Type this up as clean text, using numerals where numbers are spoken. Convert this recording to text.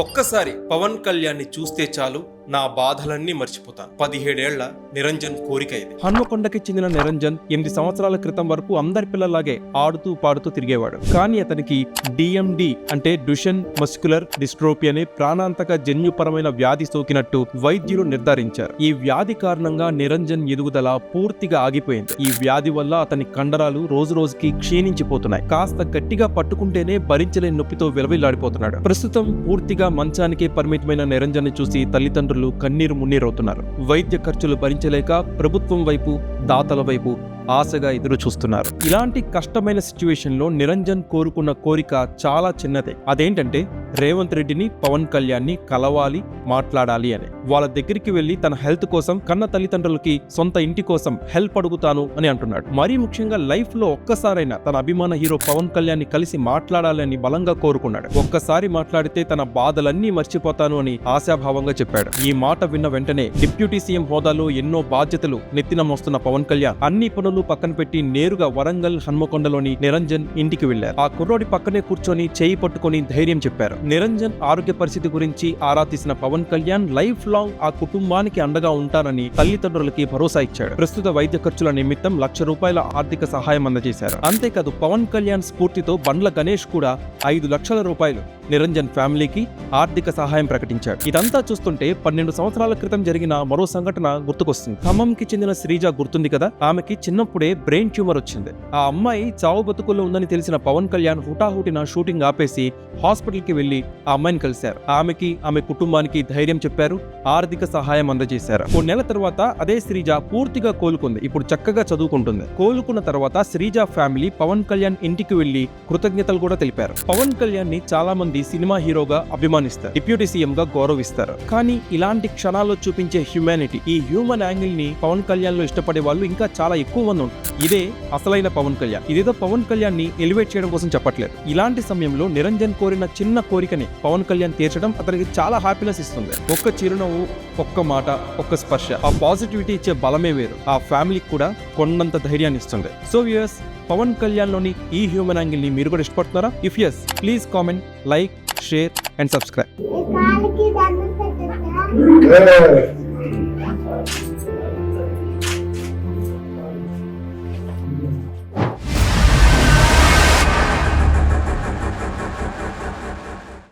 ఒక్కసారి పవన్ కళ్యాణ్ని చూస్తే చాలు నా బాధలన్నీ మర్చిపోతాను. 17 ఏళ్ల నిరంజన్ కోరిక ఇది. హన్మకొండకి చెందిన నిరంజన్ 8 సంవత్సరాల క్రితం వరకు అందరి పిల్లలాగే ఆడుతూ పాడుతూ తిరిగేవాడు. కానీ అతనికి డిఎండి అంటే డ్యూషెన్ మస్క్యులర్ డిస్ట్రోఫీ అనే ప్రాణాంతక జన్యుపరమైన వ్యాధి సోకినట్టు వైద్యులు నిర్ధారించారు. ఈ వ్యాధి కారణంగా నిరంజన్ ఎదుగుదల పూర్తిగా ఆగిపోయింది. ఈ వ్యాధి వల్ల అతని కండరాలు రోజు రోజుకి క్షీణించిపోతున్నాయి. కాస్త గట్టిగా పట్టుకుంటేనే భరించలేని నొప్పితో విలవిల్లాడిపోతున్నాడు. ప్రస్తుతం పూర్తిగా మంచానికే పరిమితమైన నిరంజన్ చూసి తల్లిదండ్రులు కన్నీరు మున్నీరవుతున్నారు. వైద్య ఖర్చులు భరించలేక ప్రభుత్వం వైపు, దాతల వైపు ఆశగా ఎదురు చూస్తున్నారు. ఇలాంటి కష్టమైన సిచ్యువేషన్ లో నిరంజన్ కోరుకున్న కోరిక చాలా చిన్నదే. అదేంటంటే రేవంత్ రెడ్డిని, పవన్ కళ్యాణ్ని కలవాలి, మాట్లాడాలి అని. వాళ్ళ దగ్గరికి వెళ్లి తన హెల్త్ కోసం, కన్న తల్లిదండ్రులకి సొంత ఇంటి కోసం హెల్ప్ అడుగుతాను అని అంటున్నాడు. మరీ ముఖ్యంగా లైఫ్ లో ఒక్కసారైనా తన అభిమాన హీరో పవన్ కళ్యాణ్ని కలిసి మాట్లాడాలని బలంగా కోరుకున్నాడు. ఒక్కసారి మాట్లాడితే తన బాధలన్నీ మర్చిపోతాను అని ఆశాభావంగా చెప్పాడు. ఈ మాట విన్న వెంటనే డిప్యూటీ సీఎం హోదాలో ఎన్నో బాధ్యతలు నెత్తిన మోస్తున్న పవన్ కళ్యాణ్ అన్ని పనులు పక్కన పెట్టి నేరుగా వరంగల్ హన్మకొండలోని నిరంజన్ ఇంటికి వెళ్లారు. ఆ కుర్రోడి పక్కనే కూర్చొని చేయి పట్టుకొని ధైర్యం చెప్పారు. నిరంజన్ ఆరోగ్య పరిస్థితి గురించి ఆరా తీసిన పవన్ కళ్యాణ్ లైఫ్ లాంగ్ ఆ కుటుంబానికి అండగా ఉంటానని తల్లిదండ్రులకి భరోసా ఇచ్చాడు. ప్రస్తుత వైద్య ఖర్చుల నిమిత్తం ₹1,00,000 ఆర్థిక సహాయం అందజేశారు. అంతేకాదు పవన్ కళ్యాణ్ స్ఫూర్తితో బండ్ల గణేష్ కూడా ₹5 లక్షల నిరంజన్ ఫ్యామిలీకి ఆర్థిక సహాయం ప్రకటించాడు. ఇదంతా చూస్తుంటే 12 సంవత్సరాల క్రితం జరిగిన మరో సంఘటన గుర్తుకొస్తుంది. ఖమ్మంకి చెందిన శ్రీజ గుర్తుంది కదా. ఆమెకి చిన్నప్పుడే బ్రెయిన్ ట్యూమర్ వచ్చింది. ఆ అమ్మాయి చావు బతుకుల్లో ఉందని తెలిసిన పవన్ కళ్యాణ్ హుటాహుటిన షూటింగ్ ఆపేసి హాస్పిటల్ కి వెళ్లి ఆ అమ్మాయిని కలిశారు. ఆమెకి, ఆమె కుటుంబానికి ధైర్యం చెప్పారు, ఆర్థిక సహాయం అందజేశారు. 4 నెలల తర్వాత అదే శ్రీజ పూర్తిగా కోలుకుంది. ఇప్పుడు చక్కగా చదువుకుంటుంది. కోలుకున్న తర్వాత శ్రీజ ఫ్యామిలీ పవన్ కళ్యాణ్ ఇంటికి వెళ్లి కృతజ్ఞతలు కూడా తెలిపారు. పవన్ కళ్యాణ్ ని చాలా మంది సినిమా హీరోగా అభిమానిస్తారు, డిప్యూటీ సీఎం గా గౌరవిస్తారు. కానీ ఇలాంటి క్షణాల్లో చూపించే హ్యూమానిటీ, ఈ హ్యూమన్ యాంగిల్ ని పవన్ కళ్యాణ్ లో ఇష్టపడే వాళ్ళు ఇంకా చాలా ఎక్కువ మంది ఉంటారు. ఇదే అసలైన పవన్ కళ్యాణ్. ఇదేదో పవన్ కళ్యాణ్ ని ఎలివేట్ చేయడం కోసం చెప్పట్లేదు. ఇలాంటి సమయంలో నిరంజన్ కోరిన చిన్న కోరికని పవన్ కళ్యాణ్ తీర్చడం అతనికి చాలా హ్యాపీనెస్ ఇస్తుంది. ఒక్క చిరునవ్వు, ఒక్క మాట, ఒక్క స్పర్శ, ఆ పాజిటివిటీ ఇచ్చే బలమే వేరు. ఆ ఫ్యామిలీకి కూడా కొండంత ధైర్యాన్ని ఇస్తుంది. సో వ్యూయర్స్, పవన్ కళ్యాణ్ లోని ఈ హ్యూమన్ యాంగిల్ ని మీరు కూడా ఇష్టపడుతున్నారా? If yes, please comment, like, share and subscribe.